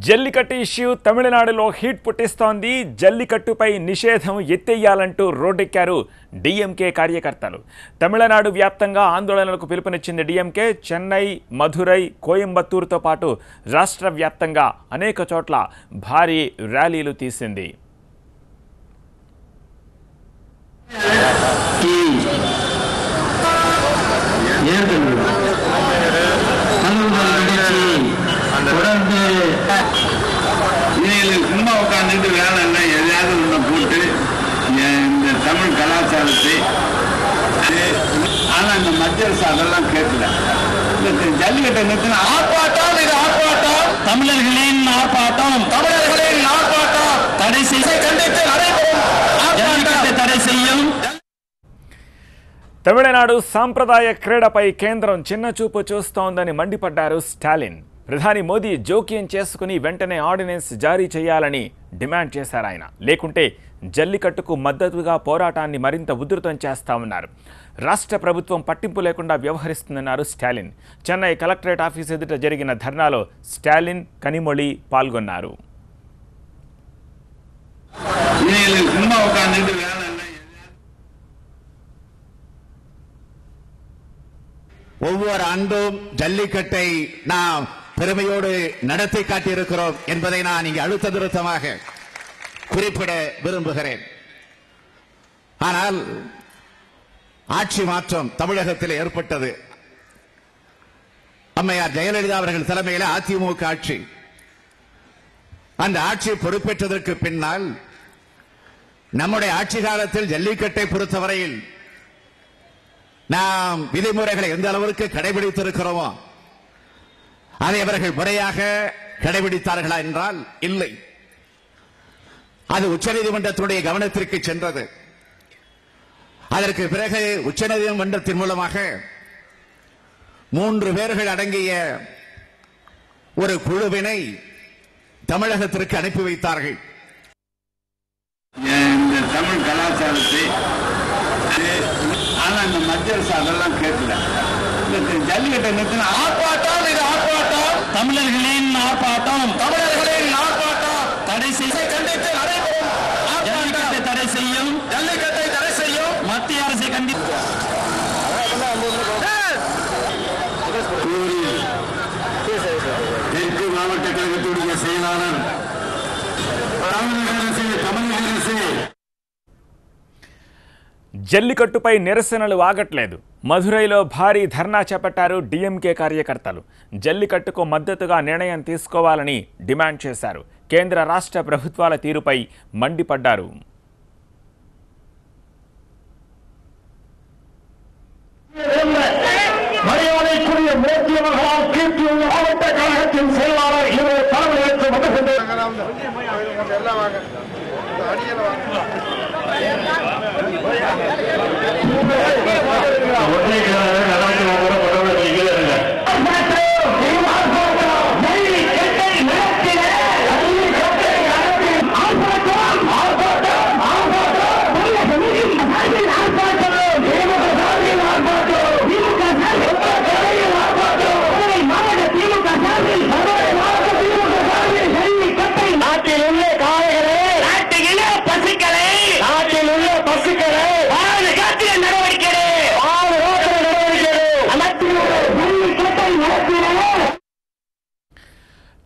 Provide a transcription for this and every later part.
Jallikattu issue తమిళనాడులో heat పుట్టిస్తోంది. జల్లికట్టుపై నిషేధం ఎత్తేయాలంటూ రోడ్డెక్కారు DMK కార్యకర్తలు. తమిళనాడు వ్యాప్తంగా ఆందోళనలకు పిలుపునిచ్చింది డీఎంకే. చెన్నై, మధురై, కోయంబత్తూరుతో పాటు రాష్ట్ర వ్యాప్తంగా అనేక చోట్ల భారీ ర్యాలీలు తీసింది. சும்மா உட்காந்துட்டு வேலை இல்லை, எதையாவது ஒன்று போட்டு இந்த தமிழ் கலாச்சாரத்தை. ஆனால் இந்த மத்திய அரசு அதெல்லாம் கேட்கல. ஜல்லிக்கட்டை நிறுத்தின ஆர்ப்பாட்டம், இது ஆர்ப்பாட்டம், தமிழர்களின் ஆர்ப்பாட்டம், தமிழர்களின் ஆர்ப்பாட்டம் தடை செய்ய கண்டித்து நடைபெறும் ஜல்லிக்கட்டை தடை செய்யும். తమిళనాడు సాంప్రదాయ క్రీడపై కేంద్రం చిన్నచూపు చూస్తోందని మండిపడ్డారు స్టాలిన్. ప్రధాని మోదీ జోక్యం చేసుకుని వెంటనే ఆర్డినెన్స్ జారీ చేయాలని డిమాండ్ చేశారు ఆయన. లేకుంటే జల్లికట్టుకు మద్దతుగా పోరాటాన్ని మరింత ఉధృతం చేస్తామన్నారు. రాష్ట్ర ప్రభుత్వం పట్టింపు లేకుండా వ్యవహరిస్తుందన్నారు స్టాలిన్. చెన్నై కలెక్టరేట్ ఆఫీస్ ఎదుట జరిగిన ధర్నాలో స్టాలిన్, కనిమొళి పాల్గొన్నారు. ஒவ்வொரு ஆண்டும் ஜல்லிக்கட்டை நாம் பெருமையோடு நடத்தி காட்டியிருக்கிறோம் என்பதை நான் இங்கு அழுத்த திருத்தமாக குறிப்பிட விரும்புகிறேன். ஆனால் ஆட்சி மாற்றம் தமிழகத்தில் ஏற்பட்டது. அம்மையார் ஜெயலலிதா அவர்கள் தலைமையில் அதிமுக ஆட்சி. அந்த ஆட்சி பொறுப்பேற்றதற்கு பின்னால் நம்முடைய ஆட்சி காலத்தில் ஜல்லிக்கட்டை பொறுத்தவரையில் நாம் விதிமுறைகளை எந்த அளவிற்கு கடைபிடித்திருக்கிறோமோ அதை அவர்கள் முறையாக கடைபிடித்தார்களா என்றால் இல்லை. அது உச்சநீதிமன்றத்தினுடைய கவனத்திற்கு சென்றது. அதற்கு பிறகு உச்சநீதிமன்றத்தின் மூலமாக 3 பேர்கள் அடங்கிய ஒரு குழுவினை தமிழகத்திற்கு அனுப்பி வைத்தார்கள். தமிழ் கலாச்சாரத்தை ஆனா இந்த மத்திய அரசு அதெல்லாம் கேட்கல. ஜல்லிக்கட்டை நிறுத்தின ஆர்ப்பாட்டம், இது ஆர்ப்பாட்டம், தமிழர்களின் ஆர்ப்பாட்டம், தமிழர்களின் ஆர்ப்பாட்டம் தடை செய்ய கண்டித்து நடைபெறும் ஜல்லிக்கட்டை தடை செய்யும், ஜல்லிக்கட்டை தடை செய்யும் மத்திய அரசை கண்டித்து தெற்கு மாவட்ட கழகத்துடைய செயலாளர் தமிழரசு జల్లికట్టుపై నిరసనలు ఆగట్లేదు. మధురైలో భారీ ధర్నా చేపట్టారు డీఎంకే కార్యకర్తలు. జల్లికట్టుకు మద్దతుగా నిర్ణయం తీసుకోవాలని డిమాండ్ చేశారు. కేంద్ర రాష్ట్ర ప్రభుత్వాల తీరుపై మండిపడ్డారు.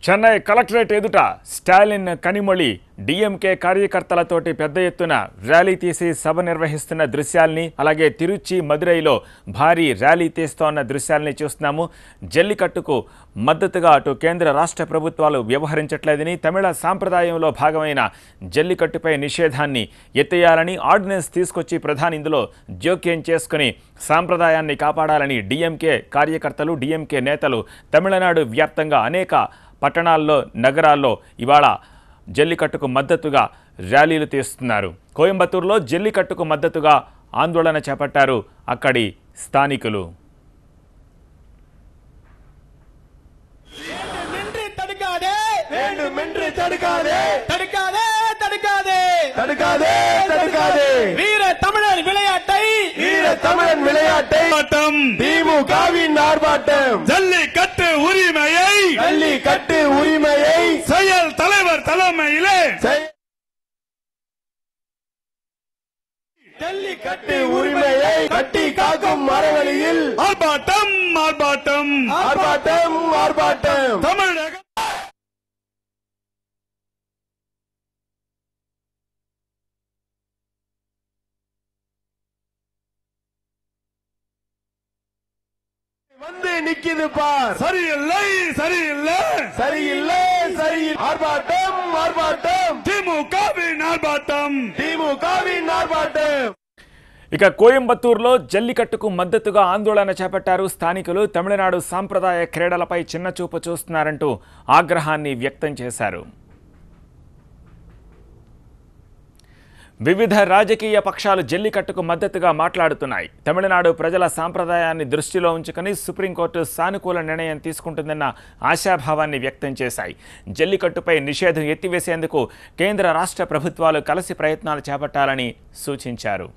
చెన్నై కలెక్టరేట్ ఎదుట స్టాలిన్, కనిమొళి డీఎంకే కార్యకర్తలతోటి పెద్ద ఎత్తున ర్యాలీ తీసి సభ నిర్వహిస్తున్న దృశ్యాల్ని, అలాగే తిరుచి, మదురైలో భారీ ర్యాలీ తీస్తోన్న దృశ్యాల్ని చూస్తున్నాము. జల్లికట్టుకు మద్దతుగా అటు కేంద్ర రాష్ట్ర ప్రభుత్వాలు వ్యవహరించట్లేదని, తమిళ సాంప్రదాయంలో భాగమైన జల్లికట్టుపై నిషేధాన్ని ఎత్తేయాలని ఆర్డినెన్స్ తీసుకొచ్చి ప్రధాని ఇందులో జోక్యం చేసుకుని సాంప్రదాయాన్ని కాపాడాలని డీఎంకే కార్యకర్తలు, డీఎంకే నేతలు తమిళనాడు వ్యాప్తంగా అనేక పట్టణాల్లో, నగరాల్లో ఇవాళ జల్లికట్టుకు మద్దతుగా ర్యాలీలు తీస్తున్నారు. కోయంబత్తూరులో జల్లికట్టుకు మద్దతుగా ఆందోళన చేపట్టారు అక్కడి స్థానికులు. வீர தமிழன் விளையாட்டை திமுகவின் ஆர்ப்பாட்டம், ஜல்லிக்கட்டு உரிமையை ஜல்லிக்கட்டு உரிமையை செயல் தலைவர் தலைமையிலே ஜல்லிக்கட்டு உரிமையை கட்டி காக்கும் மரவழியில் ஆர்ப்பாட்டம் ஆர்ப்பாட்டம் ஆர்ப்பாட்டம் ஆர்ப்பாட்டம். தமிழக வந்து நிக்குது பார். சரியில்லை சரியில்லை சரியில்லை சரியில்லை. ஆர்ப்பாட்டம் ஆர்ப்பாட்டம். திமுகவின் ஆர்ப்பாட்டம் திமுகவின் ఆర్భాటం. ఇక కోయంబత్తూరులో జల్లికట్టుకు మద్దతుగా ఆందోళన చేపట్టారు స్థానికులు. తమిళనాడు సాంప్రదాయ క్రీడలపై చిన్నచూపు చూస్తున్నారంటూ ఆగ్రహాన్ని వ్యక్తం చేశారు. వివిధ రాజకీయ పక్షాలు జల్లికట్టుకు మద్దతుగా మాట్లాడుతున్నాయి. తమిళనాడు ప్రజల సాంప్రదాయాన్ని దృష్టిలో ఉంచుకుని సుప్రీంకోర్టు సానుకూల నిర్ణయం తీసుకుంటుందన్న ఆశాభావాన్ని వ్యక్తం చేశాయి. జల్లికట్టుపై నిషేధం ఎత్తివేసేందుకు కేంద్ర రాష్ట్ర ప్రభుత్వాలు కలిసి ప్రయత్నాలు చేపట్టాలని సూచించారు.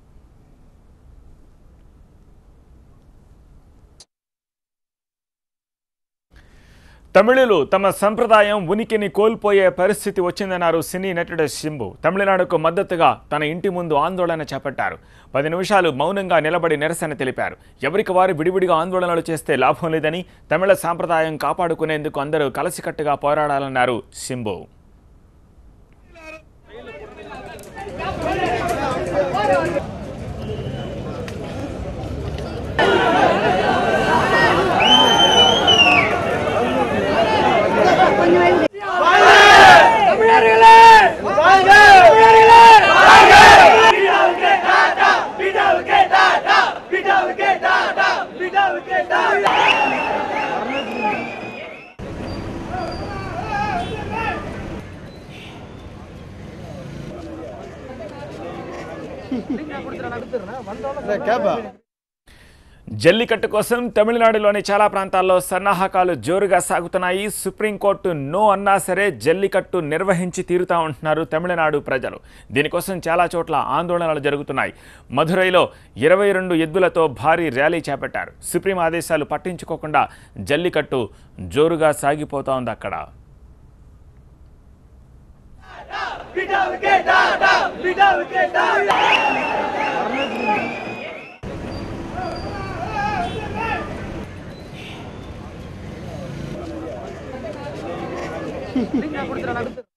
తమిళులు తమ సంప్రదాయం ఉనికిని కోల్పోయే పరిస్థితి వచ్చిందన్నారు సినీ నటుడు శింబు. తమిళనాడుకు మద్దతుగా తన ఇంటి ముందు ఆందోళన చేపట్టారు. 10 నిమిషాలు మౌనంగా నిలబడి నిరసన తెలిపారు. ఎవరికి వారు విడివిడిగా ఆందోళనలు చేస్తే లాభం లేదని, తమిళ సాంప్రదాయం కాపాడుకునేందుకు అందరూ కలిసికట్టుగా పోరాడాలన్నారు శింబు. జల్లికట్టు కోసం తమిళనాడులోని చాలా ప్రాంతాల్లో సన్నాహకాలు జోరుగా సాగుతున్నాయి. సుప్రీంకోర్టు నో అన్నా సరే జల్లికట్టు నిర్వహించి తీరుతా ఉంటున్నారు తమిళనాడు ప్రజలు. దీనికోసం చాలా చోట్ల ఆందోళనలు జరుగుతున్నాయి. మధురైలో 22 ఎద్దులతో భారీ ర్యాలీ చేపట్టారు. సుప్రీం ఆదేశాలు పట్టించుకోకుండా జల్లికట్టు జోరుగా సాగిపోతోంది అక్కడ. கொடுத்துறேன்